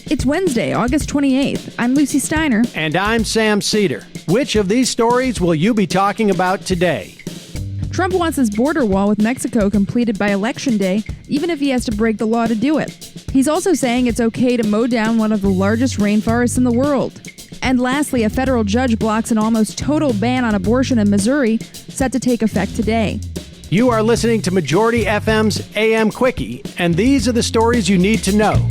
It's Wednesday, August 28th. I'm Lucie Steiner. And I'm Sam Seder. Which of these stories will you be talking about today? Trump wants his border wall with Mexico completed by Election Day, even if he has to break the law to do it. He's also saying it's okay to mow down one of the largest rainforests in the world. And lastly, a federal judge blocks an almost total ban on abortion in Missouri, set to take effect today. You are listening to Majority FM's AM Quickie, and these are the stories you need to know.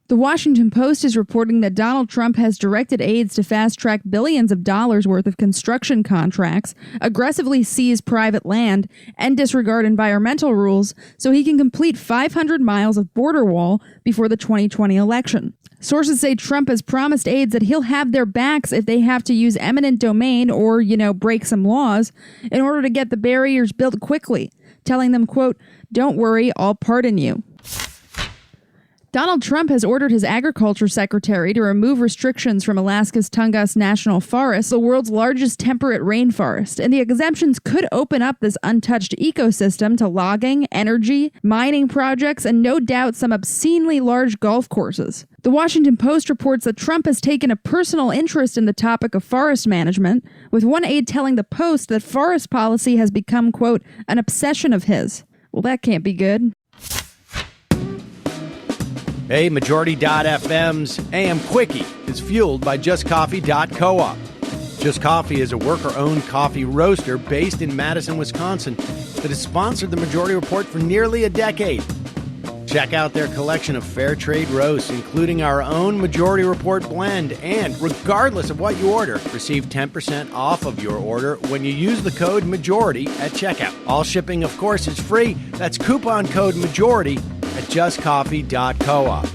The Washington Post is reporting that Donald Trump has directed aides to fast-track billions of dollars worth of construction contracts, aggressively seize private land, and disregard environmental rules so he can complete 500 miles of border wall before the 2020 election. Sources say Trump has promised aides that he'll have their backs if they have to use eminent domain or, break some laws in order to get the barriers built quickly, telling them, quote, "Don't worry, I'll pardon you." Donald Trump has ordered his agriculture secretary to remove restrictions from Alaska's Tungus National Forest, the world's largest temperate rainforest, and the exemptions could open up this untouched ecosystem to logging, energy, mining projects, and no doubt some obscenely large golf courses. The Washington Post reports that Trump has taken a personal interest in the topic of forest management, with one aide telling the Post that forest policy has become, quote, "an obsession of his." Well, that can't be good. Hey, Majority.fm's AM Quickie is fueled by justcoffee.coop. Just Coffee is a worker-owned coffee roaster based in Madison, Wisconsin that has sponsored the Majority Report for nearly a decade. Check out their collection of fair trade roasts, including our own Majority Report blend, and regardless of what you order, receive 10% off of your order when you use the code MAJORITY at checkout. All shipping, of course, is free. That's coupon code MAJORITY at justcoffee.coop.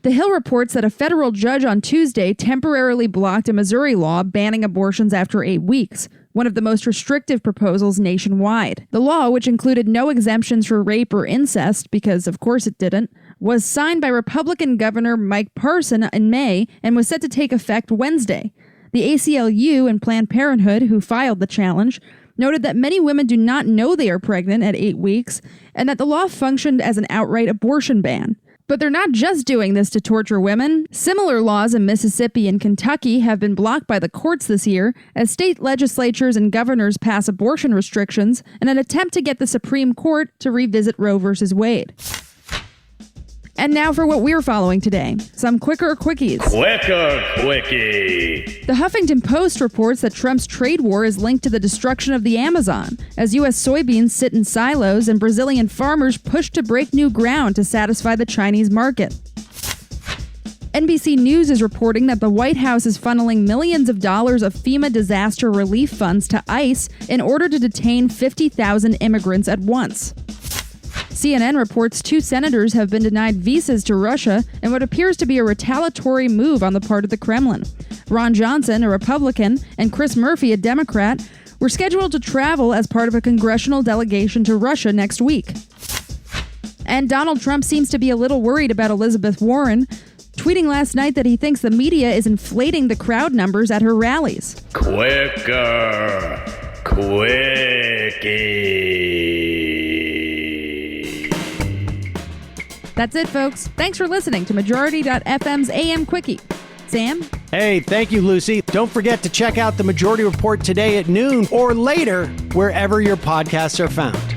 The Hill reports that a federal judge on Tuesday temporarily blocked a Missouri law banning abortions after 8 weeks, one of the most restrictive proposals nationwide. The law, which included no exemptions for rape or incest, because of course it didn't, was signed by Republican Governor Mike Parson in May and was set to take effect Wednesday. The ACLU and Planned Parenthood, who filed the challenge, noted that many women do not know they are pregnant at 8 weeks and that the law functioned as an outright abortion ban. But they're not just doing this to torture women. Similar laws in Mississippi and Kentucky have been blocked by the courts this year as state legislatures and governors pass abortion restrictions in an attempt to get the Supreme Court to revisit Roe v. Wade. And now for what we're following today, some Quicker Quickies. Quicker Quickie. The Huffington Post reports that Trump's trade war is linked to the destruction of the Amazon, as U.S. soybeans sit in silos and Brazilian farmers push to break new ground to satisfy the Chinese market. NBC News is reporting that the White House is funneling millions of dollars of FEMA disaster relief funds to ICE in order to detain 50,000 immigrants at once. CNN reports 2 senators have been denied visas to Russia in what appears to be a retaliatory move on the part of the Kremlin. Ron Johnson, a Republican, and Chris Murphy, a Democrat, were scheduled to travel as part of a congressional delegation to Russia next week. And Donald Trump seems to be a little worried about Elizabeth Warren, tweeting last night that he thinks the media is inflating the crowd numbers at her rallies. Quicker Quickie. That's it, folks. Thanks for listening to Majority.fm's AM Quickie. Sam? Hey, thank you, Lucy. Don't forget to check out the Majority Report today at noon or later, wherever your podcasts are found.